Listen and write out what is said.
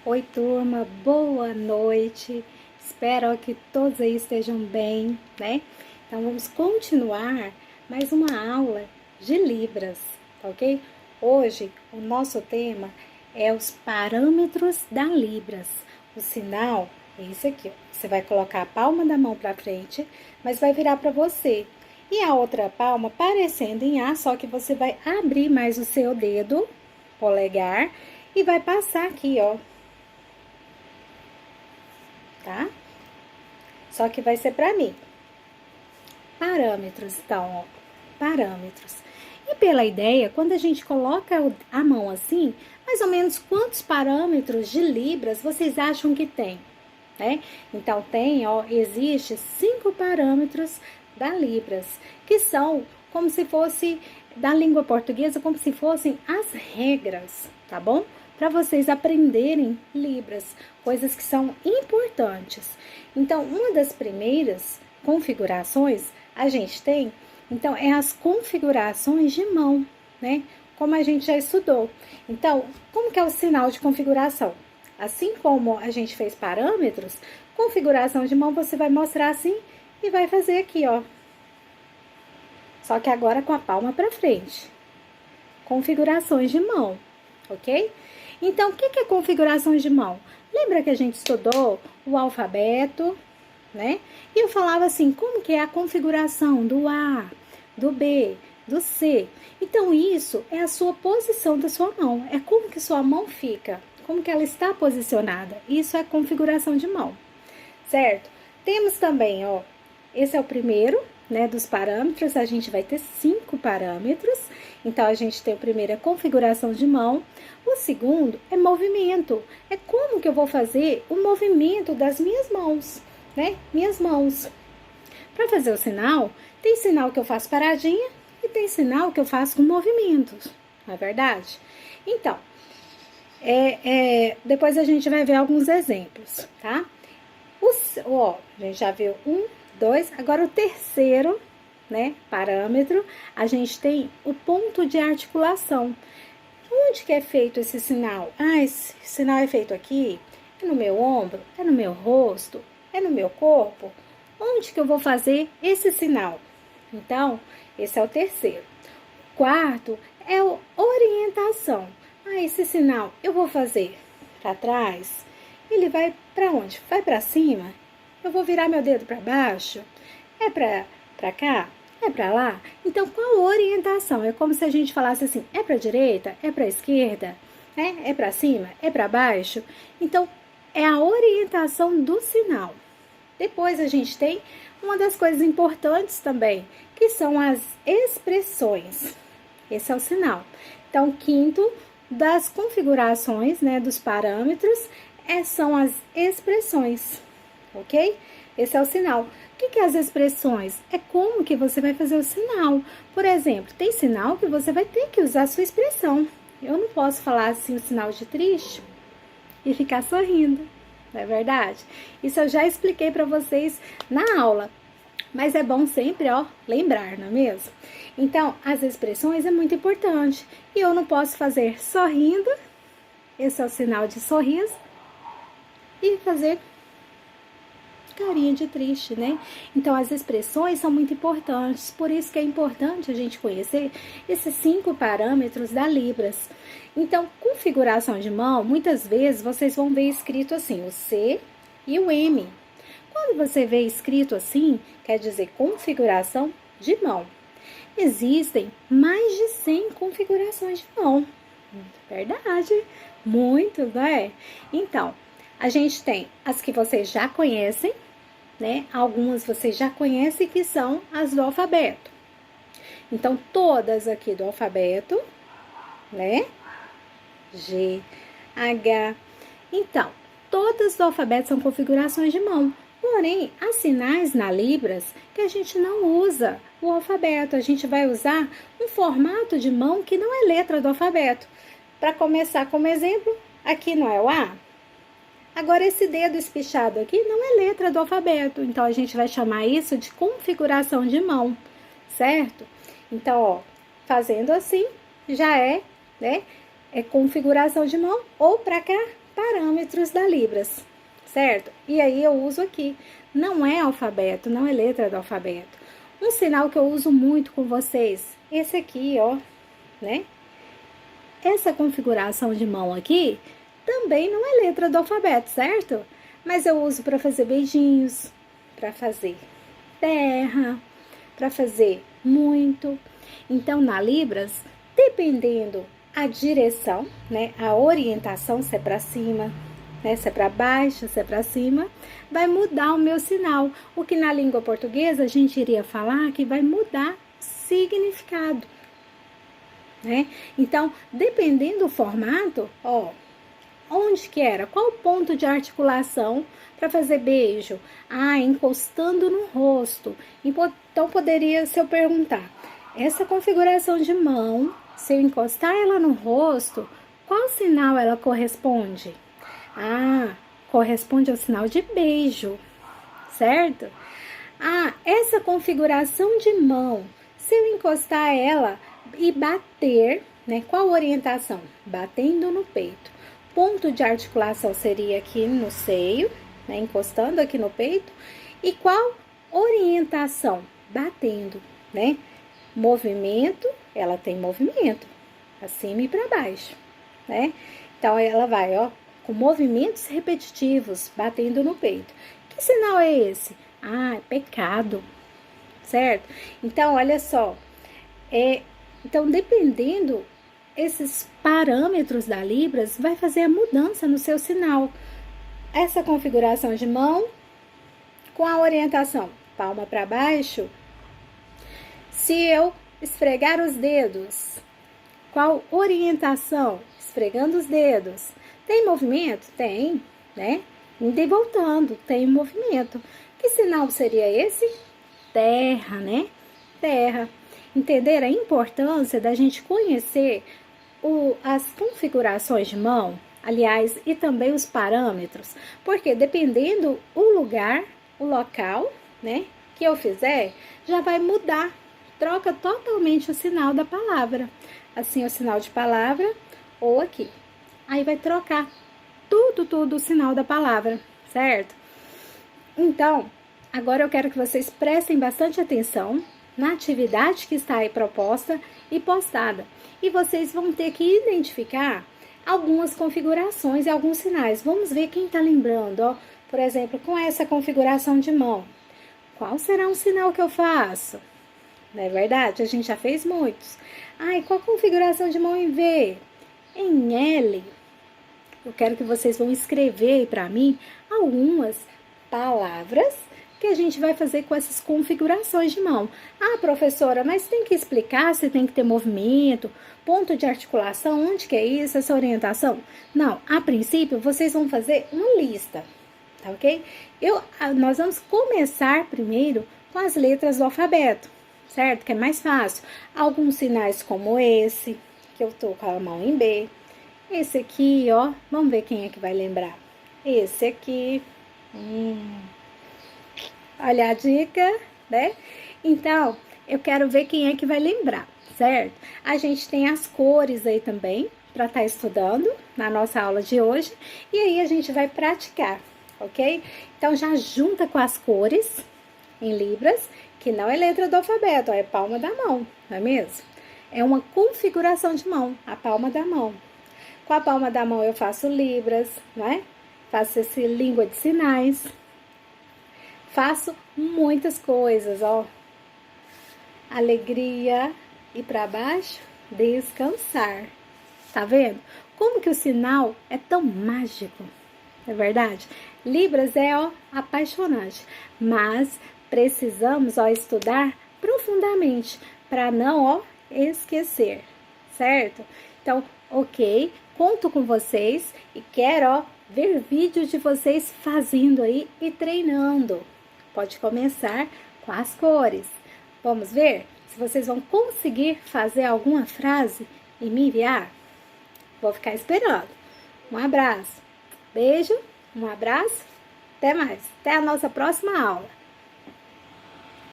Oi, turma, boa noite. Espero que todos aí estejam bem, né? Então, vamos continuar mais uma aula de Libras, tá ok? Hoje, o nosso tema é os parâmetros da Libras. O sinal é esse aqui, ó. Você vai colocar a palma da mão para frente, mas vai virar para você. E a outra palma parecendo em A, só que você vai abrir mais o seu dedo, polegar, e vai passar aqui, ó, tá? Só que vai ser para mim. Parâmetros, então, ó, parâmetros. E pela ideia, quando a gente coloca a mão assim, mais ou menos quantos parâmetros de libras vocês acham que tem, né? Então tem, ó, existe 5 parâmetros da libras, que são como se fosse da língua portuguesa, como se fossem as regras, tá bom? Para vocês aprenderem libras, coisas que são importantes. Então, uma das primeiras configurações a gente tem, então, é as configurações de mão, né? Como a gente já estudou. Então, como que é o sinal de configuração? Assim como a gente fez parâmetros, configuração de mão você vai mostrar assim e vai fazer aqui, ó. Só que agora com a palma para frente. Configurações de mão, ok? Então, o que é configurações de mão? Lembra que a gente estudou o alfabeto, né? E eu falava assim, como que é a configuração do A, do B, do C? Então, isso é a sua posição da sua mão. É como que sua mão fica, como que ela está posicionada. Isso é configuração de mão, certo? Temos também, ó, esse é o primeiro, né, dos parâmetros. A gente vai ter 5 parâmetros. Então, a gente tem o primeiro, a configuração de mão. O segundo é movimento. É como que eu vou fazer o movimento das minhas mãos, né? Minhas mãos. Para fazer o sinal, tem sinal que eu faço paradinha e tem sinal que eu faço com movimentos, não é verdade? Então, depois a gente vai ver alguns exemplos, tá? Ó, a gente já viu 1, 2, agora o terceiro, né, parâmetro, a gente tem o ponto de articulação. Onde que é feito esse sinal? Ah, esse sinal é feito aqui? É no meu ombro? É no meu rosto? É no meu corpo? Onde que eu vou fazer esse sinal? Então, esse é o terceiro. O quarto é a orientação. Ah, esse sinal eu vou fazer para trás? Ele vai para onde? Vai para cima? Eu vou virar meu dedo para baixo? É para cá? É para lá? Então, qual a orientação? É como se a gente falasse assim, é para direita? É para esquerda? É para cima? É para baixo? Então, é a orientação do sinal. Depois a gente tem uma das coisas importantes também, que são as expressões. Esse é o sinal. Então, quinto das configurações, né, dos parâmetros, são as expressões, ok? Esse é o sinal. O que é as expressões? É como que você vai fazer o sinal. Por exemplo, tem sinal que você vai ter que usar a sua expressão. Eu não posso falar assim o sinal de triste e ficar sorrindo, não é verdade? Isso eu já expliquei para vocês na aula, mas é bom sempre, ó, lembrar, não é mesmo? Então, as expressões é muito importante. E eu não posso fazer sorrindo, esse é o sinal de sorriso, e fazer carinha de triste, né? Então, as expressões são muito importantes, por isso que é importante a gente conhecer esses 5 parâmetros da Libras. Então, configuração de mão, muitas vezes vocês vão ver escrito assim, o C e o M. Quando você vê escrito assim, quer dizer configuração de mão. Existem mais de 100 configurações de mão. Verdade, muito, não é? Então, a gente tem as que vocês já conhecem, né? Algumas vocês já conhecem, que são as do alfabeto. Então, todas aqui do alfabeto, né? G, H. Então, todas do alfabeto são configurações de mão. Porém, há sinais na Libras que a gente não usa o alfabeto. A gente vai usar um formato de mão que não é letra do alfabeto. Para começar como exemplo, aqui não é o A? Agora, esse dedo espichado aqui não é letra do alfabeto. Então, a gente vai chamar isso de configuração de mão, certo? Então, ó, fazendo assim, já é, né? É configuração de mão, ou para cá, parâmetros da Libras, certo? E aí eu uso aqui, não é alfabeto, não é letra do alfabeto. Um sinal que eu uso muito com vocês, esse aqui, ó, né? Essa configuração de mão aqui também não é letra do alfabeto, certo? Mas eu uso para fazer beijinhos, para fazer terra, para fazer muito. Então, na Libras, dependendo a direção, né, a orientação, se é para cima, né, se é para baixo, se é para cima, vai mudar o meu sinal. O que na língua portuguesa a gente iria falar que vai mudar significado, né? Então, dependendo do formato, ó, onde que era? Qual o ponto de articulação para fazer beijo? Ah, encostando no rosto. Então, poderia, se eu perguntar, essa configuração de mão, se eu encostar ela no rosto, qual sinal ela corresponde? Ah, corresponde ao sinal de beijo, certo? Ah, essa configuração de mão, se eu encostar ela e bater, né? Qual orientação? Batendo no peito. Ponto de articulação seria aqui no seio, né? Encostando aqui no peito. E qual orientação? Batendo, né? Movimento, ela tem movimento, acima e para baixo, né? Então, ela vai, ó, com movimentos repetitivos, batendo no peito. Que sinal é esse? Ah, é pecado, certo? Então, olha só, então, dependendo esses parâmetros da Libras, vai fazer a mudança no seu sinal. Essa configuração de mão, com a orientação palma para baixo, se eu esfregar os dedos, qual orientação? Esfregando os dedos. Tem movimento? Tem, né? Indo e voltando, tem movimento. Que sinal seria esse? Terra, né? Terra. Entender a importância da gente conhecer as configurações de mão, aliás, e também os parâmetros, porque dependendo o lugar, o local, né, que eu fizer, já vai mudar, troca totalmente o sinal da palavra, assim o sinal de palavra ou aqui, aí vai trocar tudo o sinal da palavra, certo? Então, agora eu quero que vocês prestem bastante atenção na atividade que está aí proposta e postada. E vocês vão ter que identificar algumas configurações e alguns sinais. Vamos ver quem está lembrando, ó. Por exemplo, com essa configuração de mão. Qual será um sinal que eu faço? Não é verdade? A gente já fez muitos. Ai, qual configuração de mão em V? Em L. Eu quero que vocês vão escrever aí para mim algumas palavras que a gente vai fazer com essas configurações de mão. Ah, professora, mas tem que explicar se tem que ter movimento, ponto de articulação, onde que é isso, essa orientação? Não, a princípio, vocês vão fazer uma lista, tá ok? Nós vamos começar primeiro com as letras do alfabeto, certo? Que é mais fácil. Alguns sinais como esse, que eu tô com a mão em B. Esse aqui, ó, vamos ver quem é que vai lembrar. Esse aqui, olha a dica, né? Então, eu quero ver quem é que vai lembrar, certo? A gente tem as cores aí também, para estar estudando na nossa aula de hoje. E aí, a gente vai praticar, ok? Então, já junta com as cores em Libras, que não é letra do alfabeto, ó, é palma da mão, não é mesmo? É uma configuração de mão, a palma da mão. Com a palma da mão eu faço Libras, não é? Faço esse língua de sinais. Faço muitas coisas, ó. Alegria e para baixo, descansar. Tá vendo? Como que o sinal é tão mágico? É verdade? Libras é, ó, apaixonante. Mas precisamos, ó, estudar profundamente para não, ó, esquecer. Certo? Então, ok, conto com vocês e quero, ó, ver vídeos de vocês fazendo aí e treinando. Pode começar com as cores. Vamos ver se vocês vão conseguir fazer alguma frase e me enviar? Vou ficar esperando. Um abraço. Beijo, um abraço. Até mais. Até a nossa próxima aula.